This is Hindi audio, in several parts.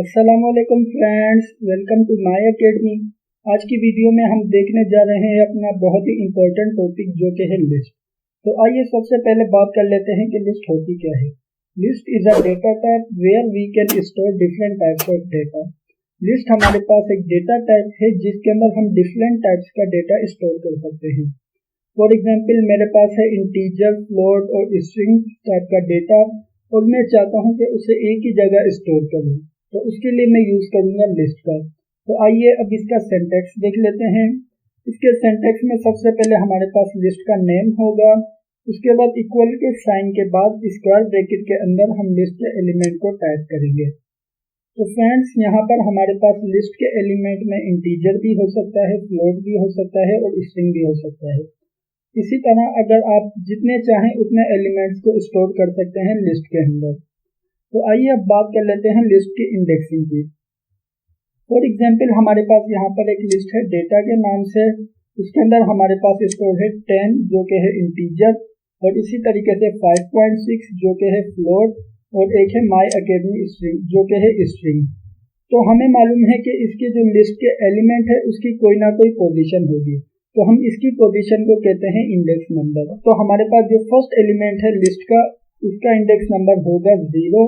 अस्सलामुअलैकुम friends, welcome to my academy. आज की वीडियो में हम देखने जा रहे हैं अपना बहुत ही इम्पोर्टेंट टॉपिक जो कि है लिस्ट। तो आइए सबसे पहले बात कर लेते हैं कि लिस्ट होती क्या है। List is a data type where we can store different types of data. List हमारे पास एक डेटा टाइप है जिसके अंदर हम डिफरेंट टाइप्स का डेटा स्टोर कर सकते हैं। फॉर एग्जाम्पल मेरे पास है इंटीजर, फ्लोट और स्ट्रिंग टाइप का डेटा और मैं चाहता हूँ कि उसे एक ही जगह स्टोर करूँ, तो उसके लिए मैं यूज करूंगा लिस्ट का। तो आइए अब इसका सिंटैक्स देख लेते हैं। इसके सिंटैक्स में सबसे पहले हमारे पास लिस्ट का नेम होगा, उसके बाद इक्वल के साइन के बाद स्क्वायर ब्रैकेट के अंदर हम लिस्ट के एलिमेंट को टाइप करेंगे। तो फ्रेंड्स, यहाँ पर हमारे पास लिस्ट के एलिमेंट में इंटीजर भी हो सकता है, फ्लोट भी हो सकता है और स्ट्रिंग भी हो सकता है। इसी तरह अगर आप जितने चाहें उतने एलिमेंट्स को स्टोर कर सकते हैं लिस्ट के अंदर। तो आइए अब बात कर लेते हैं लिस्ट की इंडेक्सिंग की। फॉर एग्जाम्पल हमारे पास यहाँ पर एक लिस्ट है डेटा के नाम से, उसके अंदर हमारे पास स्टोर है 10 जो कि है इंटीजर और इसी तरीके से 5.6 जो कि है फ्लोट और एक है माय अकेडमी स्ट्रिंग जो कि है स्ट्रिंग। तो हमें मालूम है कि इसके जो लिस्ट के एलिमेंट है उसकी कोई ना कोई पोजीशन होगी, तो हम इसकी पोजीशन को कहते हैं इंडेक्स नंबर। तो हमारे पास जो फर्स्ट एलिमेंट है लिस्ट का उसका इंडेक्स नंबर होगा 0।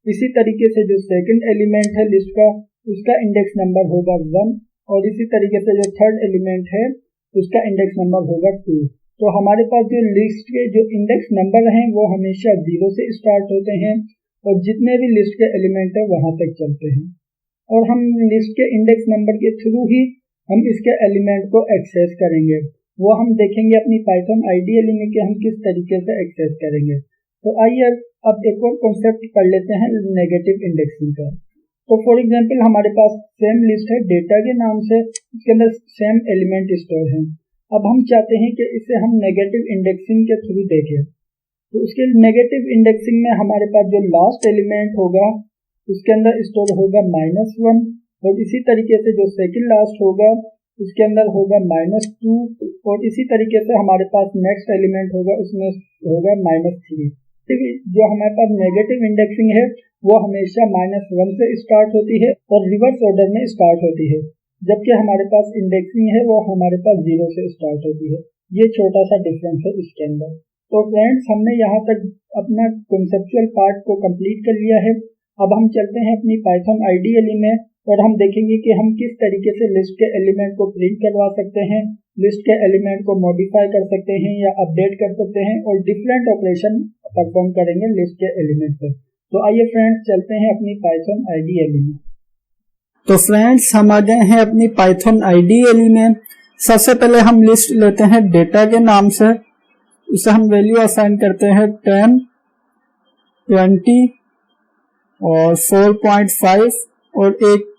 इसी तरीके से जो सेकंड एलिमेंट है लिस्ट का उसका इंडेक्स नंबर होगा 1 और इसी तरीके से जो थर्ड एलिमेंट है उसका इंडेक्स नंबर होगा 2। तो हमारे पास जो लिस्ट के जो इंडेक्स नंबर हैं वो हमेशा 0 से स्टार्ट होते हैं और जितने भी लिस्ट के एलिमेंट है वहां तक चलते हैं और हम लिस्ट के इंडेक्स नंबर के थ्रू ही हम इसके एलिमेंट को एक्सेस करेंगे। वो हम देखेंगे अपनी पाइथन आईडीएल में कि हम किस तरीके से एक्सेस करेंगे। तो आइए अब एक और कॉन्सेप्ट कर लेते हैं नेगेटिव इंडेक्सिंग का। तो फॉर एग्जांपल हमारे पास सेम लिस्ट है डेटा के नाम से, उसके अंदर सेम एलिमेंट स्टोर है। अब हम चाहते हैं कि इसे हम नेगेटिव इंडेक्सिंग के थ्रू देखें। तो उसके नेगेटिव इंडेक्सिंग में हमारे पास जो लास्ट एलिमेंट होगा उसके अंदर स्टोर होगा -1 और इसी तरीके से जो सेकंड लास्ट होगा उसके अंदर होगा -2 और इसी तरीके से हमारे पास नेक्स्ट एलिमेंट होगा उसमें होगा -3। जो हमारे पास नेगेटिव इंडेक्सिंग है वो हमेशा -1 से स्टार्ट होती है और रिवर्स ऑर्डर में स्टार्ट होती है, जबकि हमारे पास इंडेक्सिंग है वो हमारे पास 0 से स्टार्ट होती है। ये छोटा सा डिफरेंस है इसके अंदर। तो फ्रेंड्स, हमने यहाँ तक अपना कॉन्सेप्चुअल पार्ट को कंप्लीट कर लिया है। अब हम चलते हैं अपनी पाइथन आईडीएल में और हम देखेंगे कि हम किस तरीके से लिस्ट के एलिमेंट को प्रिंट करवा सकते हैं, लिस्ट के एलिमेंट को मॉडिफाई कर सकते हैं या अपडेट कर सकते हैं और डिफरेंट ऑपरेशन परफॉर्म करेंगे लिस्ट के एलिमेंट पर। तो आइए फ्रेंड्स चलते हैं अपनी पाइथन आईडीएल में। तो फ्रेंड्स, हम आ गए हैं अपनी पाइथन आईडीएल में। सबसे पहले हम लिस्ट लेते हैं डेटा के नाम से, उसे हम वैल्यू असाइन करते हैं 10, 20 और 4.5 और एक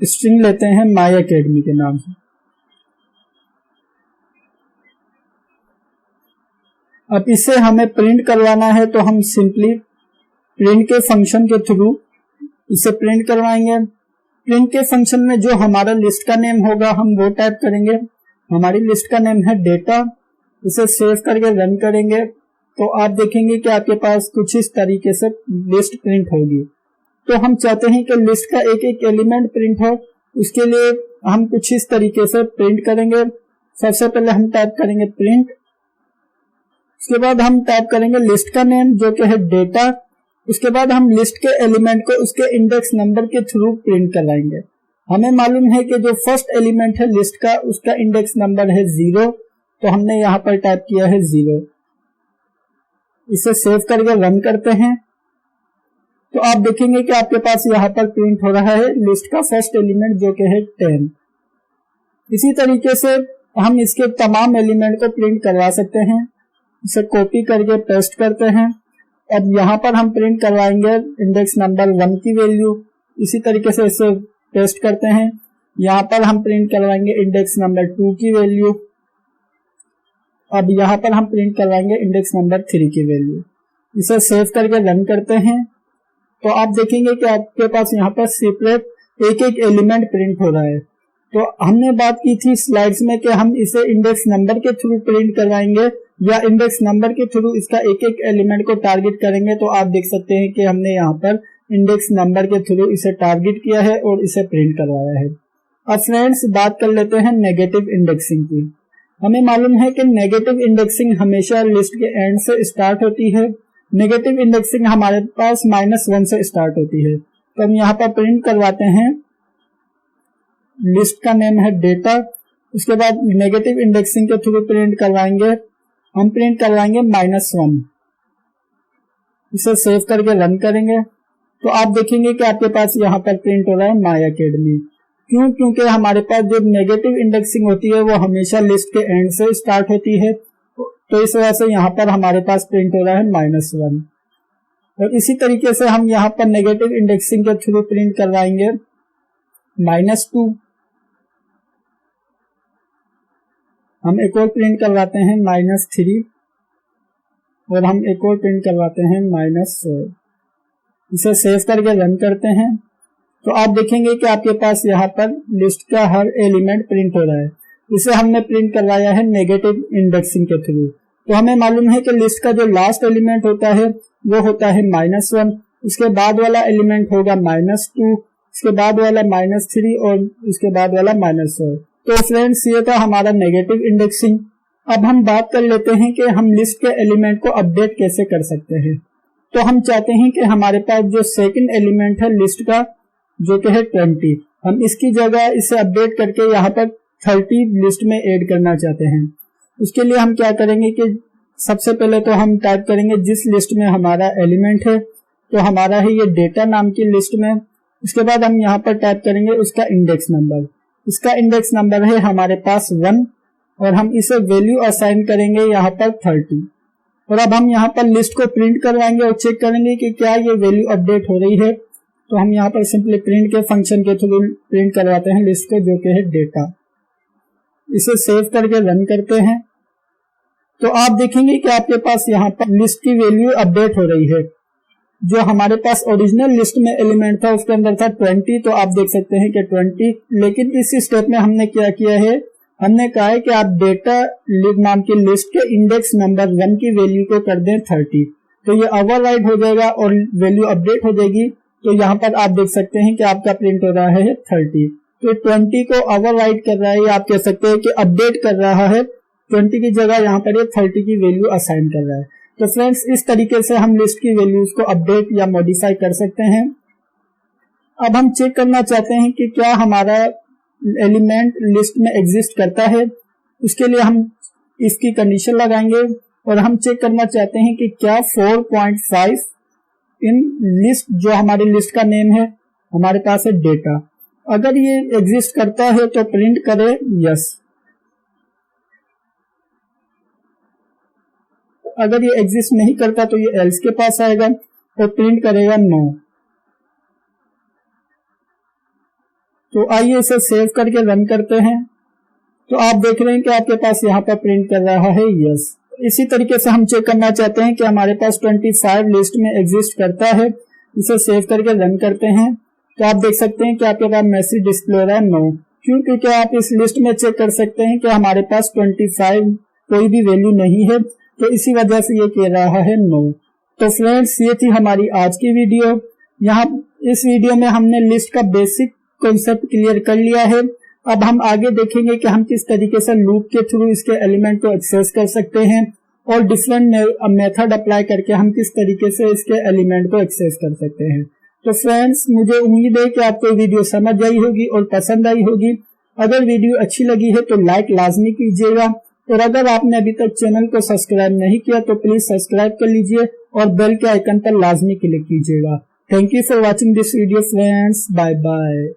स्ट्रिंग लेते हैं माय अकेडमी के नाम से। अब इसे हमें प्रिंट करवाना है तो हम सिंपली प्रिंट के फंक्शन के थ्रू इसे प्रिंट करवाएंगे। प्रिंट के फंक्शन में जो हमारा लिस्ट का नेम होगा हम वो टाइप करेंगे। हमारी लिस्ट का नेम है डेटा। इसे सेव करके रन करेंगे तो आप देखेंगे कि आपके पास कुछ इस तरीके से लिस्ट प्रिंट होगी। तो हम चाहते हैं कि लिस्ट का एक एक एलिमेंट प्रिंट हो, उसके लिए हम कुछ इस तरीके से प्रिंट करेंगे। सबसे पहले हम टाइप करेंगे प्रिंट, उसके बाद हम टाइप करेंगे लिस्ट का नेम जो कि है डेटा। उसके बाद हम लिस्ट के एलिमेंट को उसके इंडेक्स नंबर के थ्रू प्रिंट कराएंगे। हमें मालूम है कि जो फर्स्ट एलिमेंट है लिस्ट का उसका इंडेक्स नंबर है 0, तो हमने यहाँ पर टाइप किया है 0। इसे सेव करके रन करते हैं तो आप देखेंगे कि आपके पास यहाँ पर प्रिंट हो रहा है लिस्ट का फर्स्ट एलिमेंट जो कि है 10। इसी तरीके से हम इसके तमाम एलिमेंट को प्रिंट करवा सकते हैं। इसे कॉपी करके पेस्ट करते हैं। अब यहाँ पर हम प्रिंट करवाएंगे इंडेक्स नंबर 1 की वैल्यू। इसी तरीके से इसे पेस्ट करते हैं। यहाँ पर हम प्रिंट करवाएंगे इंडेक्स नंबर 2 की वैल्यू। अब यहाँ पर हम प्रिंट करवाएंगे इंडेक्स नंबर 3 की वैल्यू। इसे सेव करके रन करते हैं तो आप देखेंगे कि आपके पास यहाँ पर सेपरेट एक एक एलिमेंट प्रिंट हो रहा है। तो हमने बात की थी स्लाइड्स में कि हम इसे इंडेक्स नंबर के थ्रू प्रिंट करवाएंगे या इंडेक्स नंबर के थ्रू इसका एक एक एलिमेंट को टारगेट करेंगे। तो आप देख सकते हैं कि हमने यहाँ पर इंडेक्स नंबर के थ्रू इसे टारगेट किया है और इसे प्रिंट करवाया है। अब फ्रेंड्स बात कर लेते हैं नेगेटिव इंडेक्सिंग की। हमें मालूम है कि नेगेटिव इंडेक्सिंग हमेशा लिस्ट के एंड से स्टार्ट होती है। नेगेटिव इंडेक्सिंग हमारे पास -1 से स्टार्ट होती है। तो हम यहाँ पर प्रिंट करवाते हैं, लिस्ट का नेम है डेटा। उसके बाद नेगेटिव इंडेक्सिंग के थ्रू प्रिंट करवाएंगे, हम प्रिंट करवाएंगे -1। इसे सेव करके रन करेंगे तो आप देखेंगे कि आपके पास यहाँ पर प्रिंट हो रहा है माय अकेडमी। क्यों? क्योंकि हमारे पास जो नेगेटिव इंडेक्सिंग होती है वो हमेशा लिस्ट के एंड से स्टार्ट होती है, तो इस वजह से यहाँ पर हमारे पास प्रिंट हो रहा है -1। और इसी तरीके से हम यहाँ पर नेगेटिव इंडेक्सिंग के थ्रू प्रिंट करवाएंगे -2। हम एक और प्रिंट करवाते हैं -3 और हम एक और प्रिंट करवाते हैं -4। इसे सेव करके रन करते हैं तो आप देखेंगे कि आपके पास यहाँ पर लिस्ट का हर एलिमेंट प्रिंट हो रहा है। इसे हमने प्रिंट करवाया है नेगेटिव इंडेक्सिंग के थ्रू। तो हमें मालूम है कि लिस्ट का जो लास्ट एलिमेंट होता है वो होता है -1, उसके बाद वाला एलिमेंट होगा -2, उसके बाद वाला -3 और उसके बाद वाला -4। तो फ्रेंड्स ये था हमारा नेगेटिव इंडेक्सिंग। अब हम बात कर लेते हैं कि हम लिस्ट के एलिमेंट को अपडेट कैसे कर सकते हैं। तो हम चाहते हैं कि हमारे पास जो सेकंड एलिमेंट है लिस्ट का जो कि है 20, हम इसकी जगह इसे अपडेट करके यहाँ पर 30 लिस्ट में ऐड करना चाहते हैं। उसके लिए हम क्या करेंगे कि सबसे पहले तो हम टाइप करेंगे जिस लिस्ट में हमारा एलिमेंट है, तो हमारा है ये डेटा नाम की लिस्ट में। उसके बाद हम यहाँ पर टाइप करेंगे उसका इंडेक्स नंबर। इसका इंडेक्स नंबर है हमारे पास 1 और हम इसे वैल्यू असाइन करेंगे यहाँ पर 30। और अब हम यहाँ पर लिस्ट को प्रिंट करवाएंगे और चेक करेंगे कि क्या ये वैल्यू अपडेट हो रही है। तो हम यहाँ पर सिंपली प्रिंट के फंक्शन के थ्रू प्रिंट करवाते हैं लिस्ट को जो कि है डेटा। इसे सेव करके रन करते हैं तो आप देखेंगे कि आपके पास यहाँ पर लिस्ट की वैल्यू अपडेट हो रही है। जो हमारे पास ओरिजिनल लिस्ट में एलिमेंट था उसके अंदर था 20, तो आप देख सकते हैं कि 20। लेकिन इस स्टेप में हमने क्या किया है, हमने कहा है कि आप डेटा नाम की लिस्ट के इंडेक्स नंबर 1 की वैल्यू को कर दें 30, तो ये ओवरराइड हो जाएगा और वैल्यू अपडेट हो जाएगी। तो यहाँ पर आप देख सकते हैं कि आपका प्रिंट हो रहा है 30। तो 20 को ओवरराइड कर रहा है, या आप कह सकते हैं कि अपडेट कर रहा है। 20 की जगह यहाँ पर ये 30 की वैल्यू असाइन कर रहा है। तो फ्रेंड्स इस तरीके से हम लिस्ट की वैल्यूज को अपडेट या मॉडिफाई कर सकते हैं। अब हम चेक करना चाहते हैं कि क्या हमारा एलिमेंट लिस्ट में एग्जिस्ट करता है। उसके लिए हम इसकी कंडीशन लगाएंगे और हम चेक करना चाहते हैं कि क्या 4.5 इन लिस्ट जो हमारी लिस्ट का नेम है हमारे पास है डेटा, अगर ये एग्जिस्ट करता है तो प्रिंट करे यस, अगर ये एग्जिस्ट नहीं करता तो ये एल्स के पास आएगा और प्रिंट करेगा नो। तो आइए इसे सेव करके रन करते हैं तो आप देख रहे हैं कि आपके पास यहाँ पर प्रिंट कर रहा है यस। इसी तरीके से हम चेक करना चाहते हैं कि हमारे पास 25 लिस्ट में एग्जिस्ट करता है। इसे सेव करके रन करते हैं तो आप देख सकते हैं कि आपके पास मैसेज डिस्प्ले हो रहा है नो। क्यों? क्योंकि आप इस लिस्ट में चेक कर सकते हैं कि हमारे पास 25 कोई भी वैल्यू नहीं है, तो इसी वजह से ये कह रहा है नो। तो फ्रेंड्स ये थी हमारी आज की वीडियो। यहाँ इस वीडियो में हमने लिस्ट का बेसिक कॉन्सेप्ट क्लियर कर लिया है। अब हम आगे देखेंगे कि हम किस तरीके से लूप के थ्रू इसके एलिमेंट को एक्सेस कर सकते हैं और डिफरेंट मेथड अप्लाई करके हम किस तरीके से इसके एलिमेंट को एक्सेस कर सकते हैं। तो फ्रेंड्स मुझे उम्मीद है कि आपको वीडियो समझ आई होगी और पसंद आई होगी। अगर वीडियो अच्छी लगी है तो लाइक लाजमी कीजिएगा और अगर आपने अभी तक चैनल को सब्सक्राइब नहीं किया तो प्लीज सब्सक्राइब कर लीजिए और बेल के आइकन पर लाजमी क्लिक कीजिएगा। Thank you for watching this video friends, bye bye.